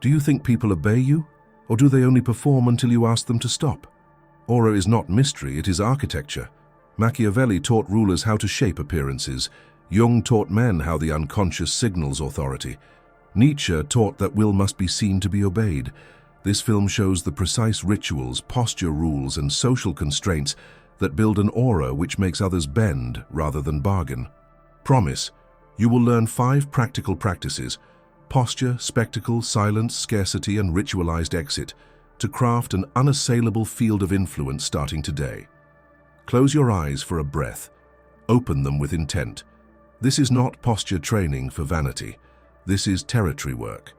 Do you think people obey you, or do they only perform until you ask them to stop? Aura is not mystery, it is architecture. Machiavelli taught rulers how to shape appearances. Jung taught men how the unconscious signals authority. Nietzsche taught that will must be seen to be obeyed. This film shows the precise rituals, posture rules, and social constraints that build an aura which makes others bend rather than bargain. Promise, you will learn 5 practical practices: posture, spectacle, silence, scarcity, and ritualized exit, to craft an unassailable field of influence starting today. Close your eyes for a breath. Open them with intent. This is not posture training for vanity. This is territory work.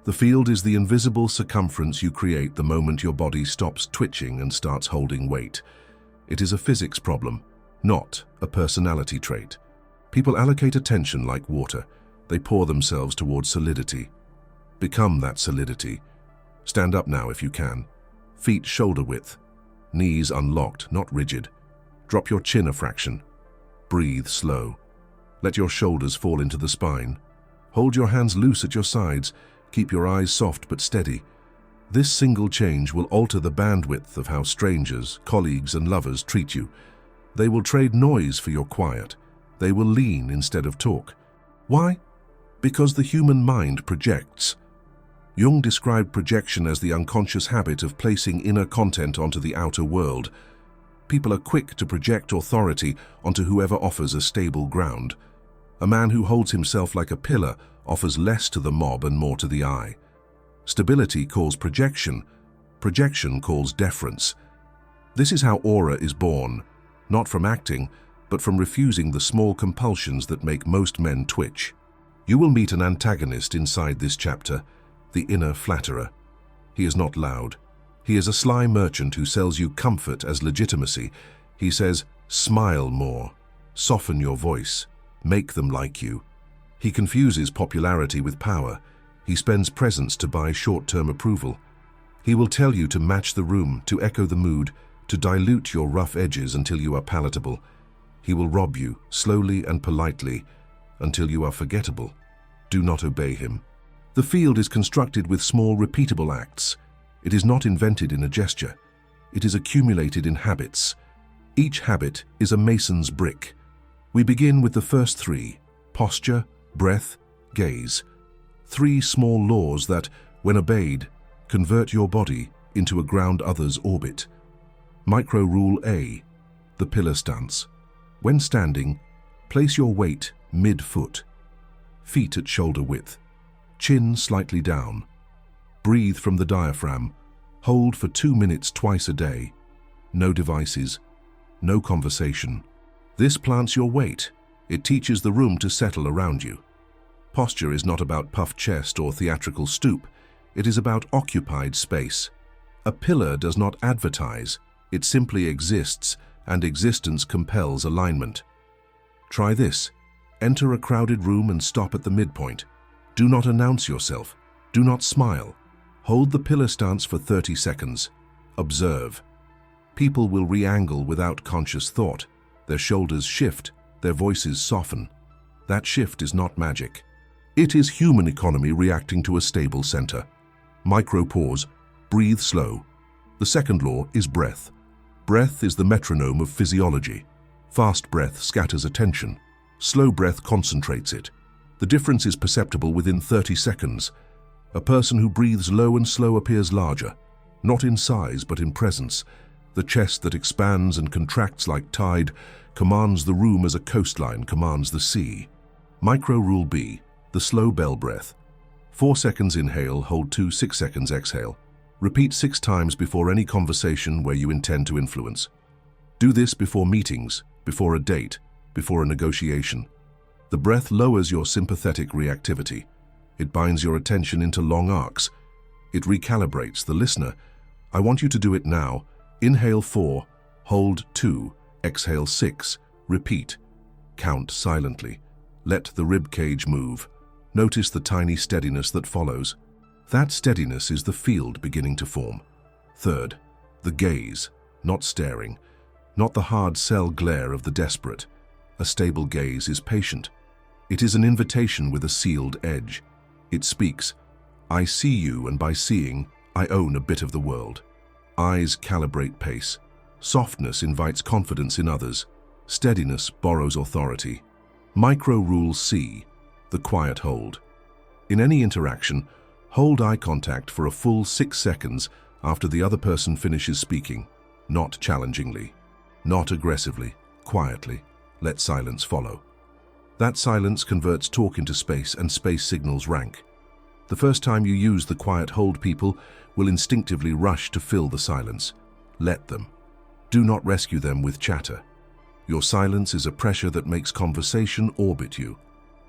The field is the invisible circumference you create the moment your body stops twitching and starts holding weight. It is a physics problem, not a personality trait. People allocate attention like water. They pour themselves towards solidity. Become that solidity. Stand up now if you can. Feet shoulder width. Knees unlocked, not rigid. Drop your chin a fraction. Breathe slow. Let your shoulders fall into the spine. Hold your hands loose at your sides. Keep your eyes soft but steady. This single change will alter the bandwidth of how strangers, colleagues, and lovers treat you. They will trade noise for your quiet. They will lean instead of talk. Why? Because the human mind projects. Jung described projection as the unconscious habit of placing inner content onto the outer world. People are quick to project authority onto whoever offers a stable ground. A man who holds himself like a pillar offers less to the mob and more to the eye. Stability calls projection. Projection calls deference. This is how aura is born, not from acting, but from refusing the small compulsions that make most men twitch. You will meet an antagonist inside this chapter, the inner flatterer. He is not loud. He is a sly merchant who sells you comfort as legitimacy. He says, smile more, soften your voice, make them like you. He confuses popularity with power. He spends presence to buy short-term approval. He will tell you to match the room, to echo the mood, to dilute your rough edges until you are palatable. He will rob you, slowly and politely, until you are forgettable. Do not obey him. The field is constructed with small, repeatable acts. It is not invented in a gesture. It is accumulated in habits. Each habit is a mason's brick. We begin with the first 3: posture, breath, gaze. 3 small laws that, when obeyed, convert your body into a ground others orbit. Micro Rule A, the pillar stance. When standing, place your weight mid-foot. Feet at shoulder width. Chin slightly down. Breathe from the diaphragm. Hold for 2 minutes twice a day. No devices. No conversation. This plants your weight. It teaches the room to settle around you. Posture is not about puffed chest or theatrical stoop. It is about occupied space. A pillar does not advertise. It simply exists, and existence compels alignment. Try this. Enter a crowded room and stop at the midpoint. Do not announce yourself. Do not smile. Hold the pillar stance for 30 seconds. Observe. People will re-angle without conscious thought. Their shoulders shift, their voices soften. That shift is not magic. It is human economy reacting to a stable center. Micro pause. Breathe slow. The second law is breath. Breath is the metronome of physiology. Fast breath scatters attention. Slow breath concentrates it. The difference is perceptible within 30 seconds. A person who breathes low and slow appears larger, not in size but in presence. The chest that expands and contracts like tide commands the room as a coastline commands the sea. Micro Rule B, the slow bell breath. 4 seconds inhale, hold 2, 6 seconds exhale. Repeat 6 times before any conversation where you intend to influence. Do this before meetings, before a date, before a negotiation. The breath lowers your sympathetic reactivity. It binds your attention into long arcs. It recalibrates the listener. I want you to do it now. Inhale 4, hold 2, exhale 6, repeat. Count silently. Let the rib cage move. Notice the tiny steadiness that follows. That steadiness is the field beginning to form. Third, the gaze, not staring, not the hard cell glare of the desperate. A stable gaze is patient. It is an invitation with a sealed edge. It speaks, I see you, and by seeing, I own a bit of the world. Eyes calibrate pace. Softness invites confidence in others. Steadiness borrows authority. Micro Rule C, the quiet hold. In any interaction, hold eye contact for a full 6 seconds after the other person finishes speaking, not challengingly, not aggressively, quietly. Let silence follow. That silence converts talk into space, and space signals rank. The first time you use the quiet hold, people will instinctively rush to fill the silence. Let them. Do not rescue them with chatter. Your silence is a pressure that makes conversation orbit you.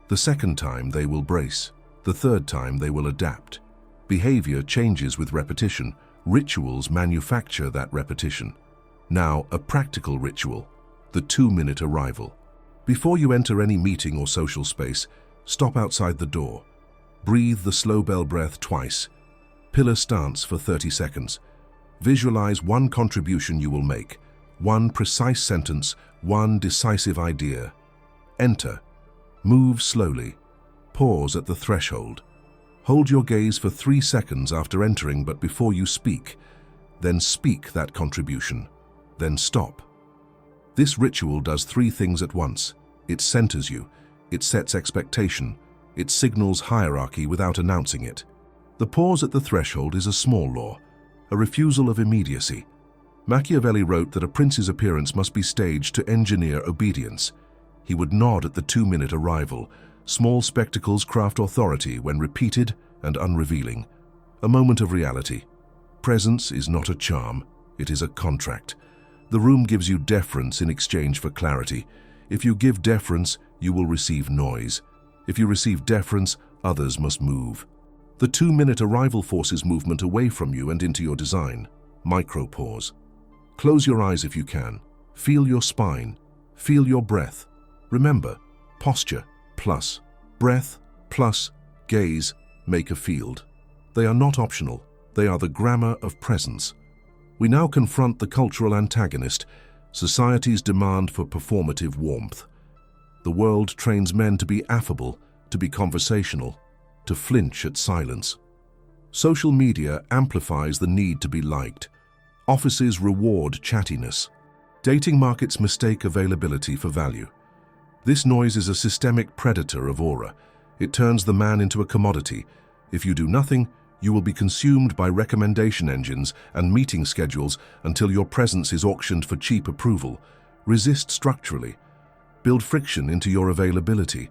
The second time they will brace. The third time they will adapt. Behavior changes with repetition. Rituals manufacture that repetition. Now, a practical ritual, the 2-minute arrival. Before you enter any meeting or social space, stop outside the door. Breathe the slow bell breath twice. Pillar stance for 30 seconds. Visualize one contribution you will make, one precise sentence, one decisive idea. Enter. Move slowly. Pause at the threshold. Hold your gaze for 3 seconds after entering, but before you speak. Then speak that contribution. Then stop. This ritual does 3 things at once. It centers you. It sets expectation. It signals hierarchy without announcing it. The pause at the threshold is a small law, a refusal of immediacy. Machiavelli wrote that a prince's appearance must be staged to engineer obedience. He would nod at the 2-minute arrival. Small spectacles craft authority when repeated and unrevealing. A moment of reality. Presence is not a charm, it is a contract. The room gives you deference in exchange for clarity. If you give deference, you will receive noise. If you receive deference, others must move. The 2-minute arrival forces movement away from you and into your design. Micro-pause. Close your eyes if you can. Feel your spine. Feel your breath. Remember, posture plus breath plus gaze make a field. They are not optional. They are the grammar of presence. We now confront the cultural antagonist, society's demand for performative warmth. The world trains men to be affable, to be conversational, to flinch at silence. Social media amplifies the need to be liked. Offices reward chattiness. Dating markets mistake availability for value. This noise is a systemic predator of aura. It turns the man into a commodity. If you do nothing, you will be consumed by recommendation engines and meeting schedules until your presence is auctioned for cheap approval. Resist structurally. Build friction into your availability.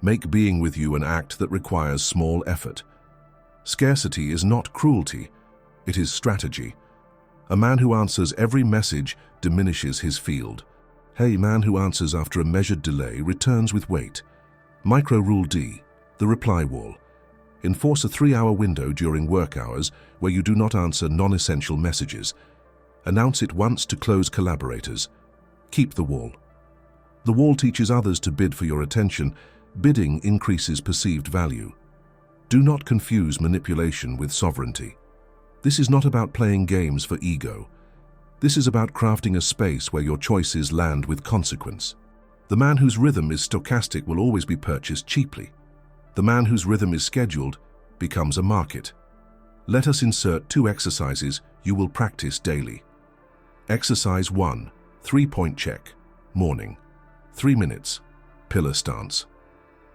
Make being with you an act that requires small effort. Scarcity is not cruelty, it is strategy. A man who answers every message diminishes his field. A man who answers after a measured delay returns with weight. Micro Rule D, the reply wall. Enforce a 3-hour window during work hours where you do not answer non-essential messages. Announce it once to close collaborators. Keep the wall. The wall teaches others to bid for your attention. Bidding increases perceived value. Do not confuse manipulation with sovereignty. This is not about playing games for ego. This is about crafting a space where your choices land with consequence. The man whose rhythm is stochastic will always be purchased cheaply. The man whose rhythm is scheduled becomes a market. Let us insert 2 exercises you will practice daily. Exercise 1, 3-point check. Morning. 3 minutes. Pillar stance.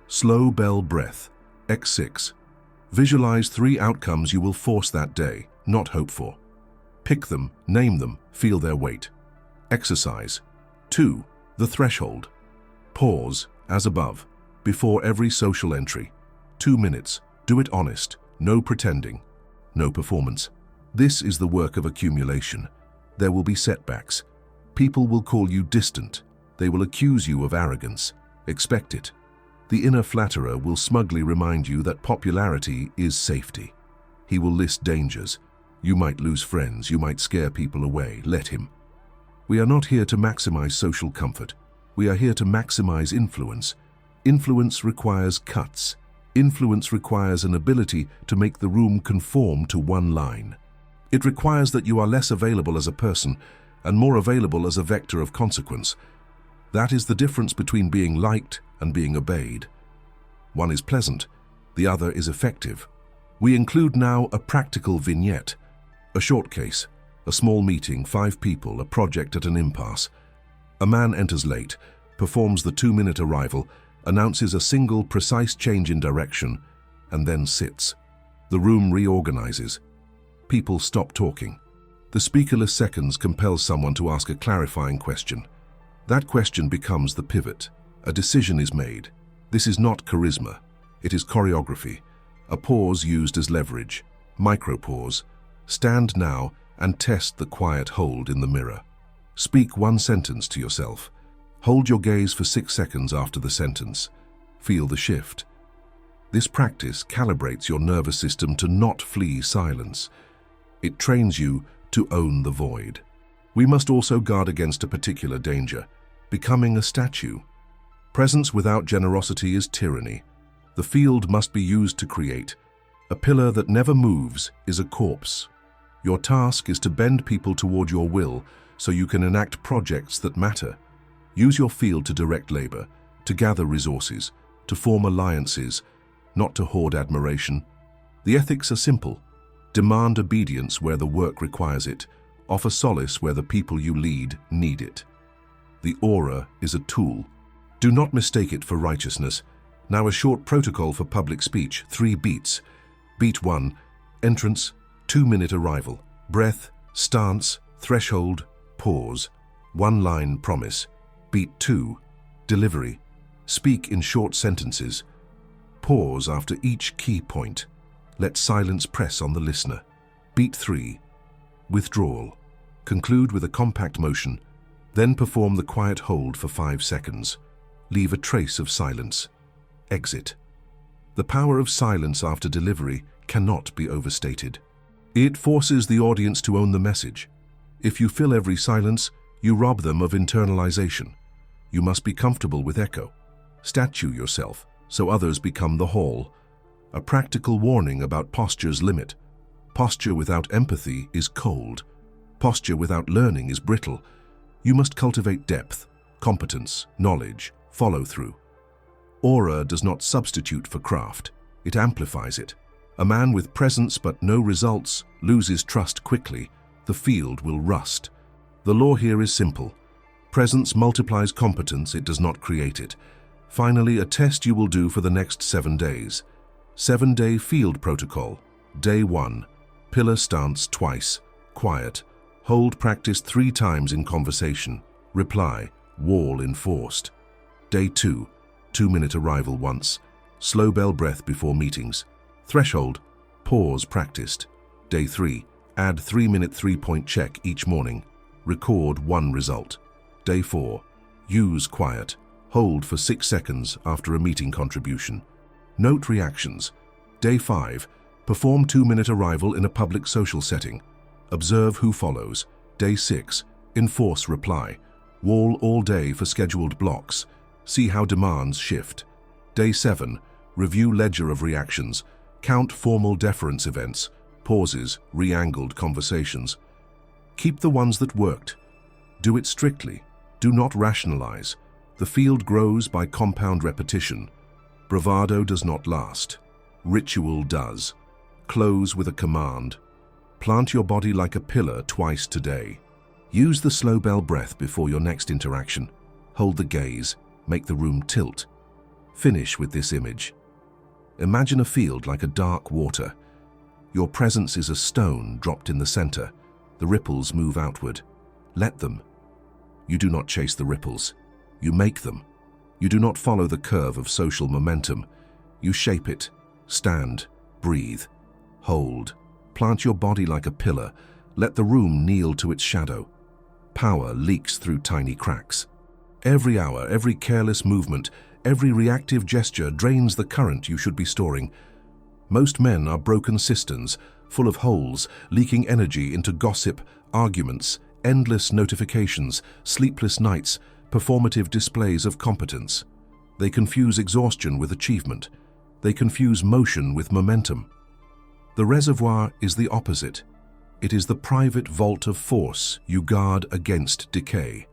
Slow bell breath. X6. Visualize 3 outcomes you will force that day, not hope for. Pick them, name them, feel their weight. Exercise 2. The threshold. Pause, as above, before every social entry. 2 minutes. Do it honest. No pretending. No performance. This is the work of accumulation. There will be setbacks. People will call you distant. They will accuse you of arrogance. Expect it. The inner flatterer will smugly remind you that popularity is safety. He will list dangers. You might lose friends, you might scare people away. Let him. We are not here to maximize social comfort. We are here to maximize influence. Influence requires cuts. Influence requires an ability to make the room conform to one line. It requires that you are less available as a person and more available as a vector of consequence. That is the difference between being liked and being obeyed. One is pleasant, the other is effective. We include now a practical vignette, a short case, a small meeting, 5 people, a project at an impasse. A man enters late, performs the 2-minute arrival, announces a single, precise change in direction, and then sits. The room reorganizes. People stop talking. The speakerless seconds compels someone to ask a clarifying question. That question becomes the pivot. A decision is made. This is not charisma. It is choreography. A pause used as leverage. Micro-pause. Stand now and test the quiet hold in the mirror. Speak 1 sentence to yourself. Hold your gaze for 6 seconds after the sentence. Feel the shift. This practice calibrates your nervous system to not flee silence. It trains you to own the void. We must also guard against a particular danger, becoming a statue. Presence without generosity is tyranny. The field must be used to create. A pillar that never moves is a corpse. Your task is to bend people toward your will so you can enact projects that matter. Use your field to direct labor, to gather resources, to form alliances, not to hoard admiration. The ethics are simple. Demand obedience where the work requires it. Offer solace where the people you lead need it. The aura is a tool. Do not mistake it for righteousness. Now a short protocol for public speech, 3 beats. Beat 1, entrance, 2-minute arrival. Breath, stance, threshold, pause. 1-line promise. Beat 2, delivery. Speak in short sentences. Pause after each key point. Let silence press on the listener. Beat 3, withdrawal. Conclude with a compact motion, then perform the quiet hold for 5 seconds. Leave a trace of silence. Exit. The power of silence after delivery cannot be overstated. It forces the audience to own the message. If you fill every silence, you rob them of internalization. You must be comfortable with echo. Statue yourself so others become the whole. A practical warning about posture's limit. Posture without empathy is cold. Posture without learning is brittle. You must cultivate depth, competence, knowledge, follow-through. Aura does not substitute for craft. It amplifies it. A man with presence but no results loses trust quickly. The field will rust. The law here is simple. Presence multiplies competence, it does not create it. Finally, a test you will do for the next 7 days. 7-day field protocol. Day 1. Pillar stance twice. Quiet. Hold practice 3 times in conversation. Reply. Wall enforced. Day 2. 2-minute arrival once. Slow bell breath before meetings. Threshold. Pause practiced. Day 3. Add 3-minute 3-point check each morning. Record 1 result. Day 4. Use quiet. Hold for 6 seconds after a meeting contribution. Note reactions. Day 5. Perform 2-minute arrival in a public social setting. Observe who follows. Day 6. Enforce reply. Wall all day for scheduled blocks. See how demands shift. Day 7. Review ledger of reactions. Count formal deference events, pauses, re-angled conversations. Keep the ones that worked. Do it strictly. Do not rationalize. The field grows by compound repetition. Bravado does not last. Ritual does. Close with a command. Plant your body like a pillar twice today. Use the slow bell breath before your next interaction. Hold the gaze. Make the room tilt. Finish with this image. Imagine a field like a dark water. Your presence is a stone dropped in the center. The ripples move outward. Let them. You do not chase the ripples. You make them. You do not follow the curve of social momentum. You shape it. Stand. Breathe. Hold. Plant your body like a pillar. Let the room kneel to its shadow. Power leaks through tiny cracks. Every hour, every careless movement, every reactive gesture drains the current you should be storing. Most men are broken cisterns, full of holes, leaking energy into gossip, arguments, endless notifications, sleepless nights, performative displays of competence. They confuse exhaustion with achievement. They confuse motion with momentum. The reservoir is the opposite. It is the private vault of force you guard against decay.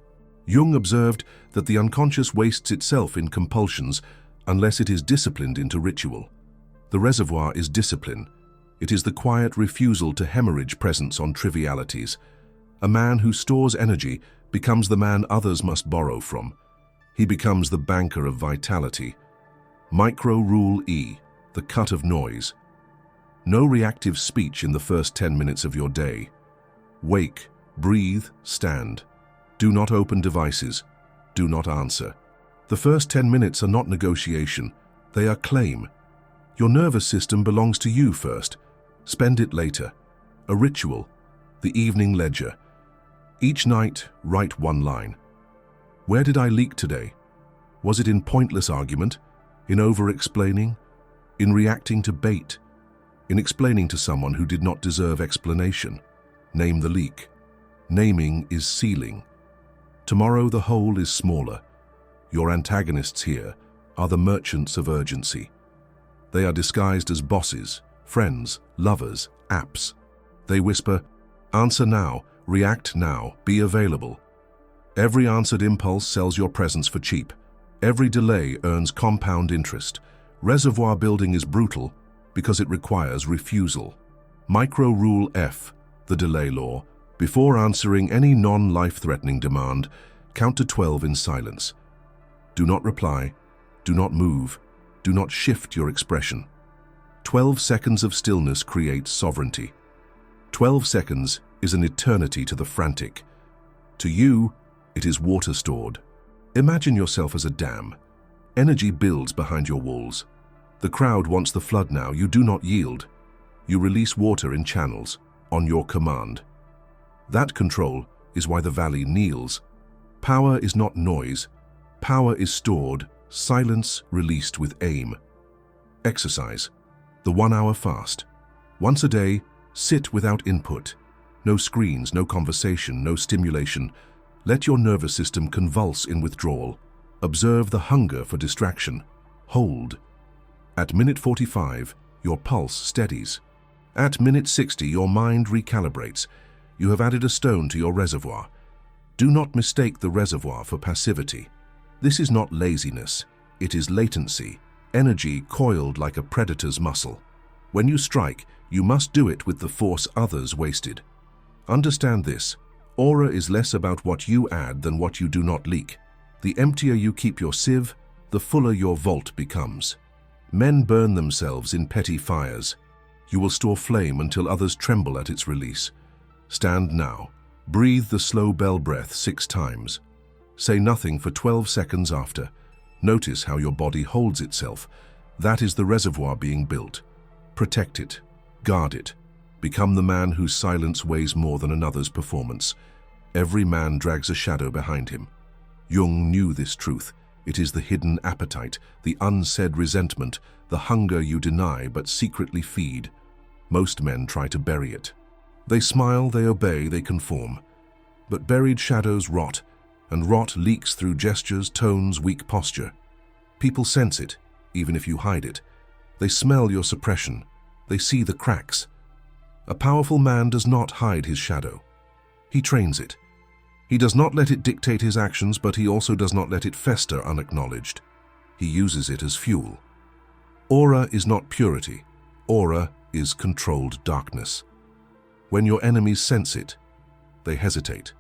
Jung observed that the unconscious wastes itself in compulsions unless it is disciplined into ritual. The reservoir is discipline, It is the quiet refusal to hemorrhage presence on trivialities. A man who stores energy becomes the man others must borrow from. He becomes the banker of vitality. Micro Rule E, the cut of noise. No reactive speech in the first 10 minutes of your day. Wake, breathe, stand. Do not open devices. Do not answer. The first 10 minutes are not negotiation. They are claim. Your nervous system belongs to you first. Spend it later. A ritual. The evening ledger. Each night, write one line. Where did I leak today? Was it in pointless argument? In over-explaining? In reacting to bait? In explaining to someone who did not deserve explanation? Name the leak. Naming is sealing. Tomorrow the hole is smaller. Your antagonists here are the merchants of urgency. They are disguised as bosses, friends, lovers, apps. They whisper, answer now, react now, be available. Every answered impulse sells your presence for cheap. Every delay earns compound interest. Reservoir building is brutal because it requires refusal. Micro Rule F, the delay law. Before answering any non-life-threatening demand, count to 12 in silence. Do not reply, do not move, do not shift your expression. 12 seconds of stillness creates sovereignty. 12 seconds is an eternity to the frantic. To you, it is water stored. Imagine yourself as a dam. Energy builds behind your walls. The crowd wants the flood now. You do not yield. You release water in channels, on your command. That control is why the valley kneels. Power is not noise. Power is stored, silence released with aim. Exercise. The 1-hour fast. Once a day, sit without input. No screens, no conversation, no stimulation. Let your nervous system convulse in withdrawal. Observe the hunger for distraction. Hold. At minute 45, your pulse steadies. At minute 60, your mind recalibrates. You have added a stone to your reservoir. Do not mistake the reservoir for passivity. This is not laziness. It is latency, energy coiled like a predator's muscle. When you strike, you must do it with the force others wasted. Understand this. Aura is less about what you add than what you do not leak. The emptier you keep your sieve, the fuller your vault becomes. Men burn themselves in petty fires. You will store flame until others tremble at its release. Stand now. Breathe the slow bell breath 6 times. Say nothing for 12 seconds after. Notice how your body holds itself. That is the reservoir being built. Protect it. Guard it. Become the man whose silence weighs more than another's performance. Every man drags a shadow behind him. Jung knew this truth. It is the hidden appetite, the unsaid resentment, the hunger you deny but secretly feed. Most men try to bury it. They smile, they obey, they conform. But buried shadows rot, and rot leaks through gestures, tones, weak posture. People sense it, even if you hide it. They smell your suppression. They see the cracks. A powerful man does not hide his shadow. He trains it. He does not let it dictate his actions, but he also does not let it fester unacknowledged. He uses it as fuel. Aura is not purity. Aura is controlled darkness. When your enemies sense it, they hesitate.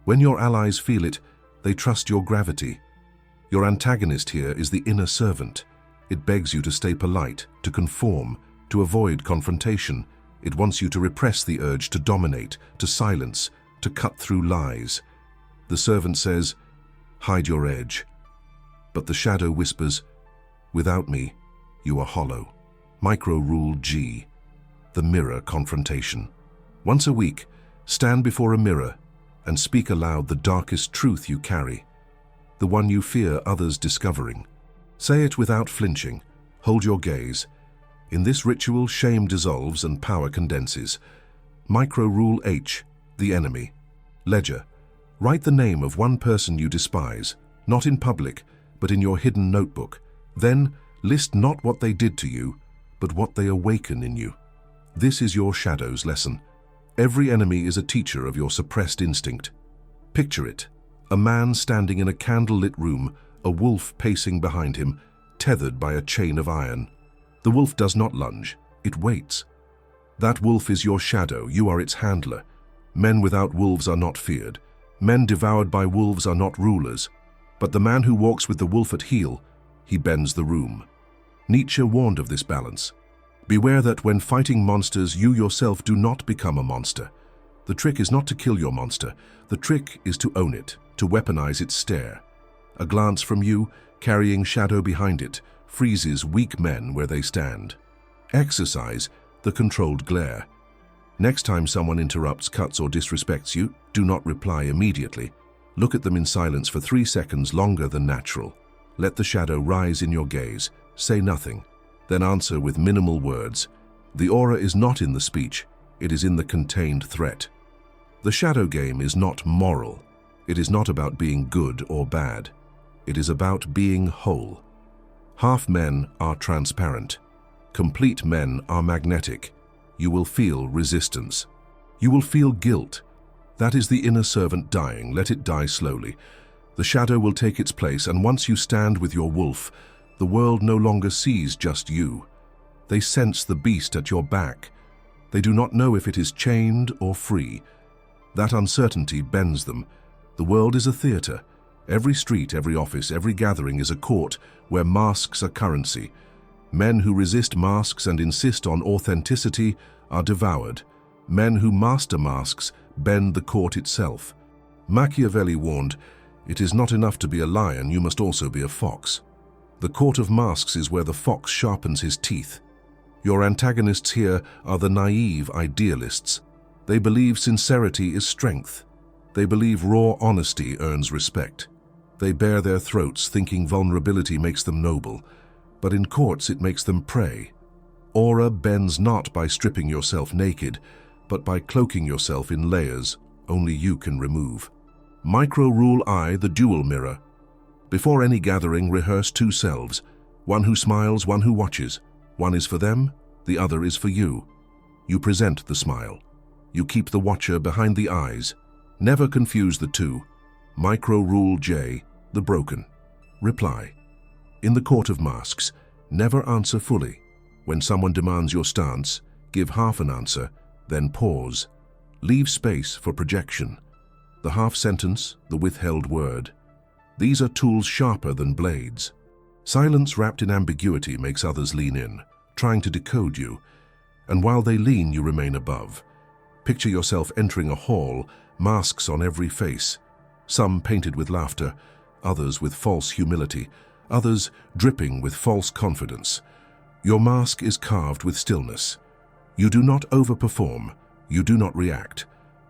When your allies feel it, they trust your gravity. Your antagonist here is the inner servant. It begs you to stay polite, to conform, to avoid confrontation. It wants you to repress the urge to dominate, to silence, to cut through lies. The servant says, hide your edge. But the shadow whispers, without me, you are hollow. Micro Rule G, the mirror confrontation. Once a week, stand before a mirror and speak aloud the darkest truth you carry, the one you fear others discovering. Say it without flinching. Hold your gaze. In this ritual, shame dissolves and power condenses. Micro Rule H, the enemy. Ledger. Write the name of one person you despise, not in public, but in your hidden notebook. Then, list not what they did to you, but what they awaken in you. This is your shadow's lesson. Every enemy is a teacher of your suppressed instinct. Picture it. A man standing in a candle-lit room, a wolf pacing behind him, tethered by a chain of iron. The wolf does not lunge. It waits. That wolf is your shadow, you are its handler. Men without wolves are not feared. Men devoured by wolves are not rulers. But the man who walks with the wolf at heel, he bends the room. Nietzsche warned of this balance. Beware that when fighting monsters, you yourself do not become a monster. The trick is not to kill your monster. The trick is to own it, to weaponize its stare. A glance from you, carrying shadow behind it, freezes weak men where they stand. Exercise the controlled glare. Next time someone interrupts, cuts, or disrespects you, do not reply immediately. Look at them in silence for 3 seconds longer than natural. Let the shadow rise in your gaze. Say nothing. Then answer with minimal words. The aura is not in the speech, it is in the contained threat. The shadow game is not moral. It is not about being good or bad. It is about being whole. Half men are transparent. Complete men are magnetic. You will feel resistance. You will feel guilt. That is the inner servant dying. Let it die slowly. The shadow will take its place, and once you stand with your wolf, the world no longer sees just you. They sense the beast at your back. They do not know if it is chained or free. That uncertainty bends them. The world is a theater. Every street, every office, every gathering is a court where masks are currency. Men who resist masks and insist on authenticity are devoured. Men who master masks bend the court itself. Machiavelli warned, "It is not enough to be a lion, you must also be a fox." The court of masks is where the fox sharpens his teeth. Your antagonists here are the naive idealists. They believe sincerity is strength. They believe raw honesty earns respect. They bare their throats, thinking vulnerability makes them noble. But in courts it makes them prey. Aura bends not by stripping yourself naked, but by cloaking yourself in layers only you can remove. Micro-rule I, the dual mirror. Before any gathering, rehearse 2 selves, one who smiles, one who watches. One is for them, the other is for you. You present the smile. You keep the watcher behind the eyes. Never confuse the two. Micro-rule J, the broken. Reply. In the court of masks, never answer fully. When someone demands your stance, give half an answer, then pause. Leave space for projection. The half sentence, the withheld word. These are tools sharper than blades. Silence wrapped in ambiguity makes others lean in, trying to decode you. And while they lean, you remain above. Picture yourself entering a hall, masks on every face. Some painted with laughter, others with false humility, others dripping with false confidence. Your mask is carved with stillness. You do not overperform. You do not react.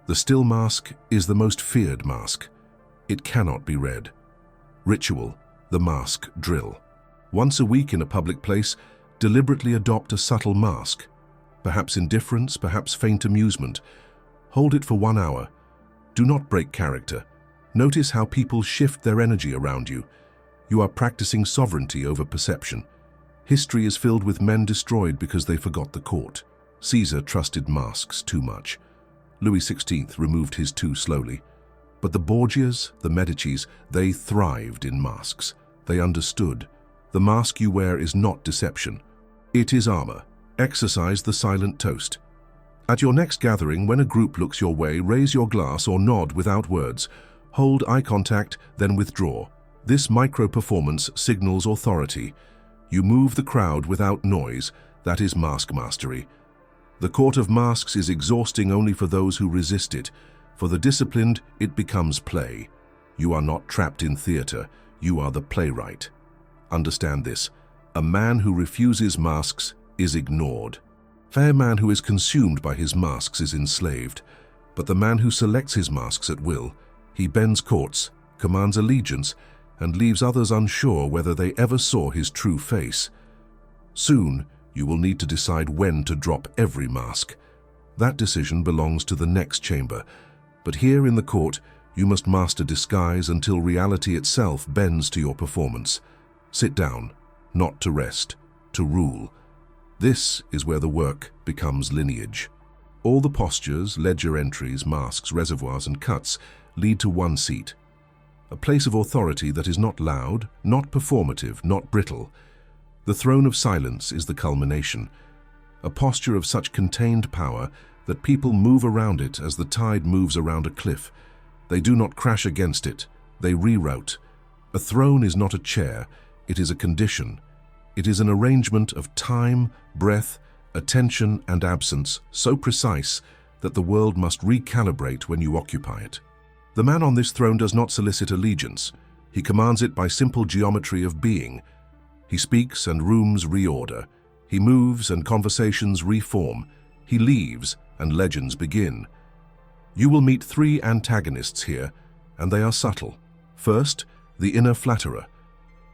The still mask is the most feared mask. It cannot be read. Ritual, the mask drill. Once a week in a public place, deliberately adopt a subtle mask. Perhaps indifference, perhaps faint amusement. Hold it for 1 hour. Do not break character. Notice how people shift their energy around you. You are practicing sovereignty over perception. History is filled with men destroyed because they forgot the court. Caesar trusted masks too much. Louis XVI removed his too slowly. But the Borgias, the Medicis, they thrived in masks. They understood. The mask you wear is not deception. It is armor. Exercise the silent toast. At your next gathering, when a group looks your way, raise your glass or nod without words. Hold eye contact, then withdraw. This micro-performance signals authority. You move the crowd without noise. That is mask mastery. The court of masks is exhausting only for those who resist it. For the disciplined, it becomes play. You are not trapped in theater. You are the playwright. Understand this. A man who refuses masks is ignored. Fair man who is consumed by his masks is enslaved. But the man who selects his masks at will, he bends courts, commands allegiance, and leaves others unsure whether they ever saw his true face. Soon, you will need to decide when to drop every mask. That decision belongs to the next chamber. But here in the court, you must master disguise until reality itself bends to your performance. Sit down, not to rest, to rule. This is where the work becomes lineage. All the postures, ledger entries, masks, reservoirs, and cuts lead to one seat. A place of authority that is not loud, not performative, not brittle. The throne of silence is the culmination. a posture of such contained power that people move around it as the tide moves around a cliff. They do not crash against it, they reroute. A throne is not a chair, it is a condition. It is an arrangement of time, breath, attention, and absence so precise that the world must recalibrate when you occupy it. The man on this throne does not solicit allegiance. He commands it by simple geometry of being. He speaks and rooms reorder. He moves and conversations reform. He leaves and legends begin. You will meet three antagonists here, and they are subtle. First, the inner flatterer,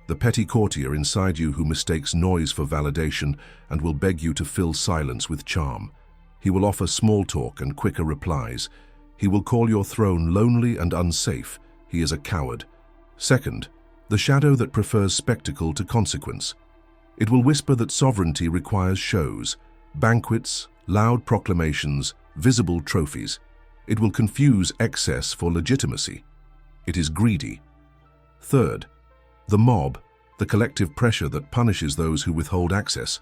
the petty courtier inside you who mistakes noise for validation and will beg you to fill silence with charm. He will offer small talk and quicker replies. He will call your throne lonely and unsafe. He is a coward. Second, the shadow that prefers spectacle to consequence. It will whisper that sovereignty requires shows, banquets, loud proclamations, visible trophies. It will confuse excess for legitimacy. It is greedy. Third, the mob, the collective pressure that punishes those who withhold access.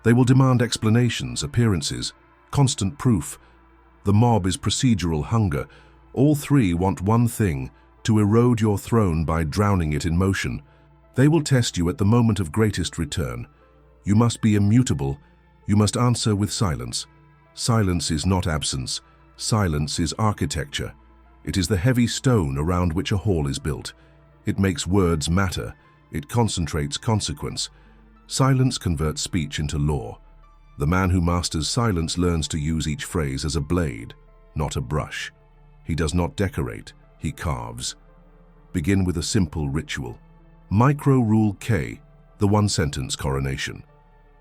They will demand explanations, appearances, constant proof. The mob is procedural hunger. All three want one thing, to erode your throne by drowning it in motion. They will test you at the moment of greatest return. You must be immutable. You must answer with silence. Silence is not absence. Silence is architecture. It is the heavy stone around which a hall is built. It makes words matter. It concentrates consequence. Silence converts speech into law. The man who masters silence learns to use each phrase as a blade, not a brush. He does not decorate, he carves. Begin with a simple ritual. Micro Rule K, the one-sentence coronation.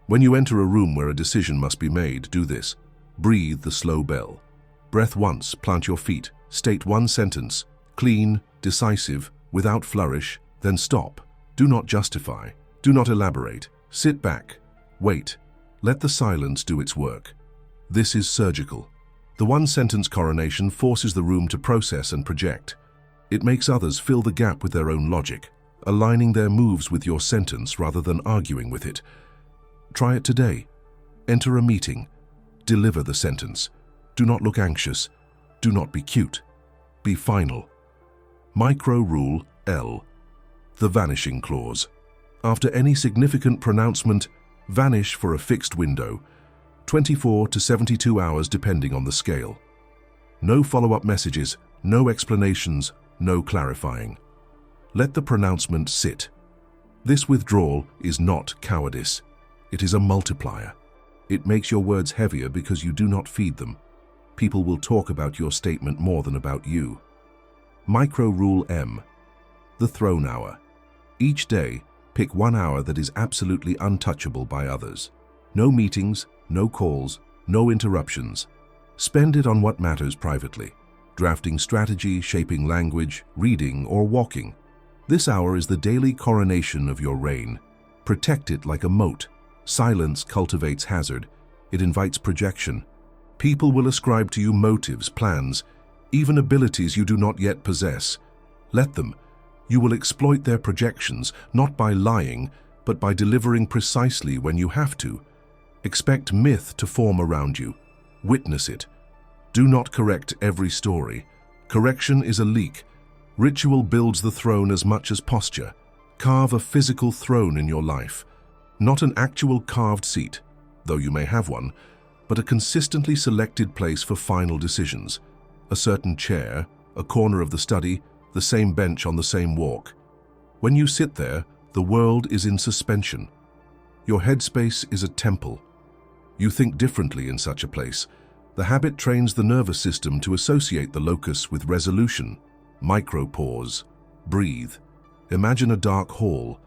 When you enter a room where a decision must be made, do this. Breathe the slow bell. Breath once, plant your feet, state one sentence, clean, decisive, without flourish, then stop. Do not justify. Do not elaborate. Sit back. Wait. Let the silence do its work. This is surgical. The one-sentence coronation forces the room to process and project. It makes others fill the gap with their own logic, aligning their moves with your sentence rather than arguing with it. Try it today. Enter a meeting. Deliver the sentence. Do not look anxious. Do not be cute. Be final. Micro Rule L. The vanishing clause. After any significant pronouncement, vanish for a fixed window, 24 to 72 hours depending on the scale. No follow-up messages, no explanations, no clarifying. Let the pronouncement sit. This withdrawal is not cowardice. It is a multiplier. It makes your words heavier because you do not feed them. People will talk about your statement more than about you. Micro Rule M. The throne hour. Each day, pick 1 hour that is absolutely untouchable by others. No meetings, no calls, no interruptions. Spend it on what matters privately. Drafting strategy, shaping language, reading, or walking. This hour is the daily coronation of your reign. Protect it like a moat. Silence cultivates hazard. It invites projection. People will ascribe to you motives, plans, even abilities you do not yet possess. Let them. You will exploit their projections, not by lying, but by delivering precisely when you have to. Expect myth to form around you. Witness it. Do not correct every story. Correction is a leak. Ritual builds the throne as much as posture. Carve a physical throne in your life. Not an actual carved seat, though you may have one, but a consistently selected place for final decisions. A certain chair, a corner of the study, the same bench on the same walk. When you sit there, the world is in suspension. Your headspace is a temple. You think differently in such a place. The habit trains the nervous system to associate the locus with resolution. Micro-pause. Breathe. Imagine a dark hall.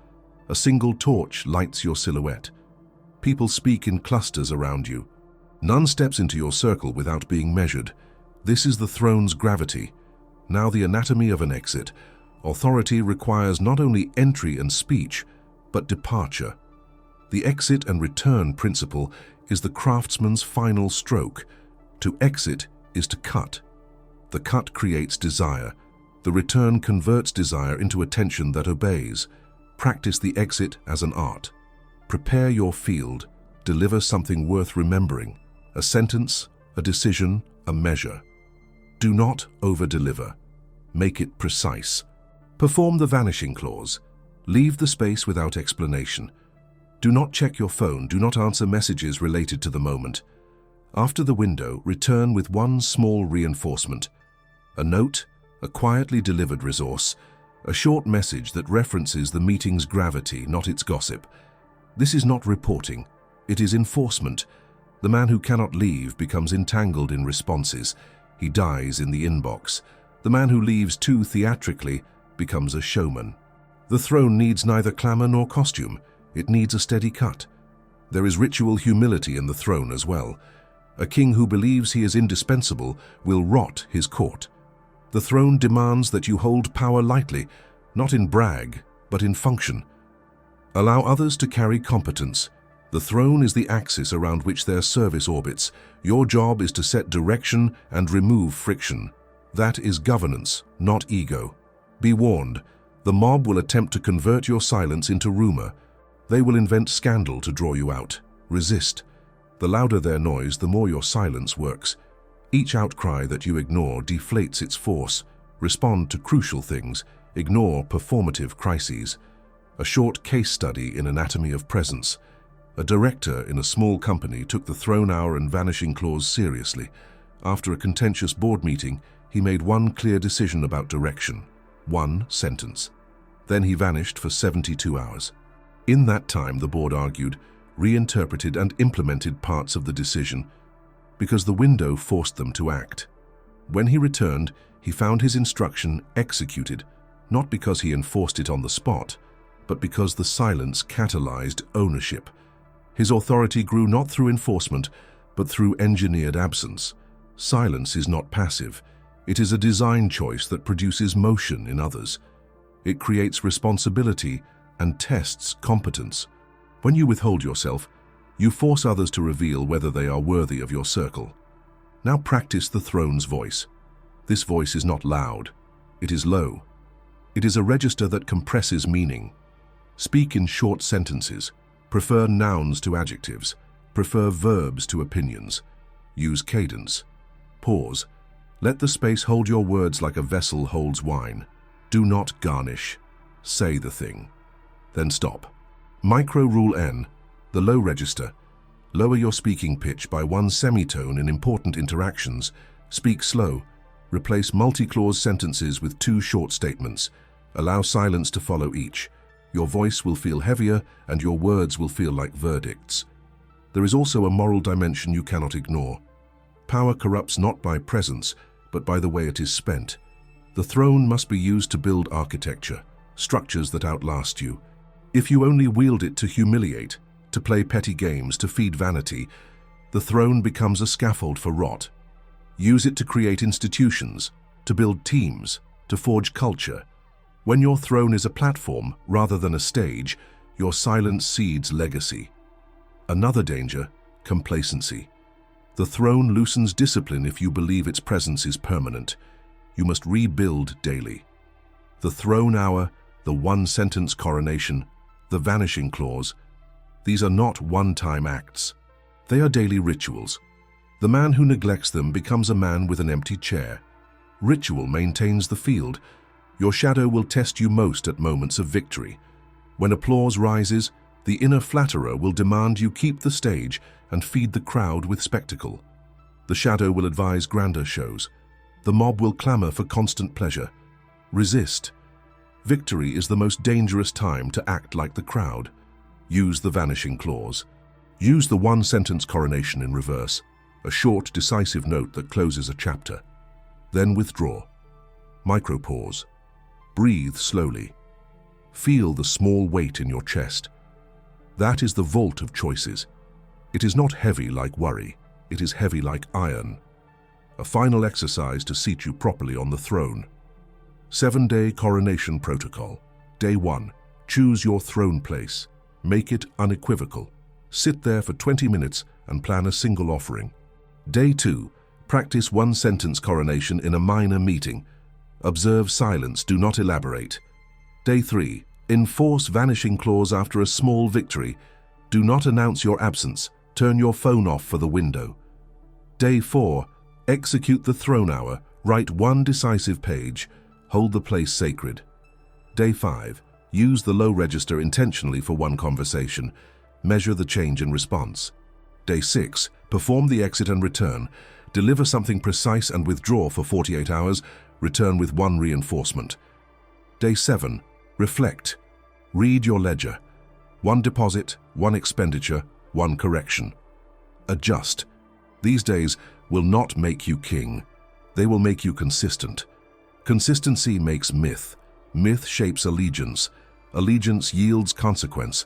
A single torch lights your silhouette. People speak in clusters around you. None steps into your circle without being measured. This is the throne's gravity. Now the anatomy of an exit. Authority requires not only entry and speech, but departure. The exit and return principle is the craftsman's final stroke. To exit is to cut. The cut creates desire. The return converts desire into attention that obeys. Practice the exit as an art. Prepare your field. Deliver something worth remembering. A sentence, a decision, a measure. Do not over-deliver. Make it precise. Perform the vanishing clause. Leave the space without explanation. Do not check your phone. Do not answer messages related to the moment. After the window, return with one small reinforcement. A note, a quietly delivered resource, a short message that references the meeting's gravity, not its gossip. This is not reporting. It is enforcement. The man who cannot leave becomes entangled in responses. He dies in the inbox. The man who leaves too theatrically becomes a showman. The throne needs neither clamor nor costume. It needs a steady cut. There is ritual humility in the throne as well. A king who believes he is indispensable will rot his court. The throne demands that you hold power lightly, not in brag, but in function. Allow others to carry competence. The throne is the axis around which their service orbits. Your job is to set direction and remove friction. That is governance, not ego. Be warned, the mob will attempt to convert your silence into rumor. They will invent scandal to draw you out. Resist. The louder their noise, the more your silence works. Each outcry that you ignore deflates its force. Respond to crucial things. Ignore performative crises. A short case study in anatomy of presence. A director in a small company took the throne hour and vanishing clause seriously. After a contentious board meeting, he made one clear decision about direction. One sentence. Then he vanished for 72 hours. In that time, the board argued, reinterpreted and implemented parts of the decision because the window forced them to act. When he returned, he found his instruction executed, not because he enforced it on the spot, but because the silence catalyzed ownership. His authority grew not through enforcement, but through engineered absence. Silence is not passive. It is a design choice that produces motion in others. It creates responsibility and tests competence. When you withhold yourself, you force others to reveal whether they are worthy of your circle. Now practice the throne's voice. This voice is not loud. It is low. It is a register that compresses meaning. Speak in short sentences. Prefer nouns to adjectives. Prefer verbs to opinions. Use cadence. Pause. Let the space hold your words like a vessel holds wine. Do not garnish. Say the thing. Then stop. Micro Rule N, the low register. Lower your speaking pitch by one semitone in important interactions. Speak slow. Replace multi-clause sentences with two short statements. Allow silence to follow each. Your voice will feel heavier and your words will feel like verdicts. There is also a moral dimension you cannot ignore. Power corrupts not by presence, but by the way it is spent. The throne must be used to build architecture, structures that outlast you. If you only wield it to humiliate, to play petty games, to feed vanity, the throne becomes a scaffold for rot. Use it to create institutions, to build teams, to forge culture. When your throne is a platform rather than a stage, your silence seeds legacy. Another danger, complacency. The throne loosens discipline if you believe its presence is permanent. You must rebuild daily. The throne hour, the one-sentence coronation, the vanishing clause, these are not one-time acts. They are daily rituals. The man who neglects them becomes a man with an empty chair. Ritual maintains the field. Your shadow will test you most at moments of victory. When applause rises, the inner flatterer will demand you keep the stage and feed the crowd with spectacle. The shadow will advise grander shows. The mob will clamor for constant pleasure. Resist. Victory is the most dangerous time to act like the crowd. Use the vanishing clause. Use the one-sentence coronation in reverse, a short, decisive note that closes a chapter. Then withdraw. Micropause. Breathe slowly. Feel the small weight in your chest. That is the vault of choices. It is not heavy like worry. It is heavy like iron. A final exercise to seat you properly on the throne. 7-day coronation protocol. Day 1. Choose your throne place. Make it unequivocal. Sit there for 20 minutes and plan a single offering. Day 2. Practice one-sentence coronation in a minor meeting. Observe silence, do not elaborate. Day 3. Enforce vanishing clause after a small victory. Do not announce your absence. Turn your phone off for the window. Day 4. Execute the throne hour. Write one decisive page. Hold the place sacred. Day 5. Use the low register intentionally for one conversation. Measure the change in response. Day 6. Perform the exit and return. Deliver something precise and withdraw for 48 hours. Return with one reinforcement. Day 7. Reflect. Read your ledger. One deposit, one expenditure, one correction. Adjust. These days will not make you king. They will make you consistent. Consistency makes myth. Myth shapes allegiance. Allegiance yields consequence.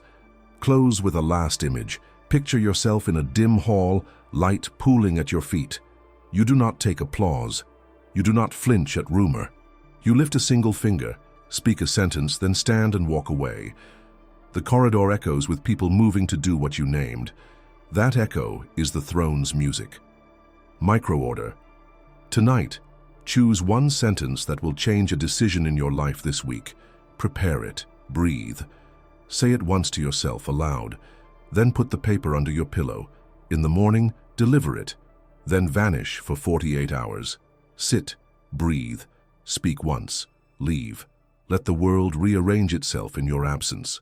Close with a last image. Picture yourself in a dim hall, light pooling at your feet. You do not take applause. You do not flinch at rumor. You lift a single finger, speak a sentence, then stand and walk away. The corridor echoes with people moving to do what you named. That echo is the throne's music. Micro-order. Tonight, choose one sentence that will change a decision in your life this week. Prepare it. Breathe. Say it once to yourself aloud. Then put the paper under your pillow. In the morning, deliver it. Then vanish for 48 hours. Sit. Breathe. Speak once. Leave. Let the world rearrange itself in your absence.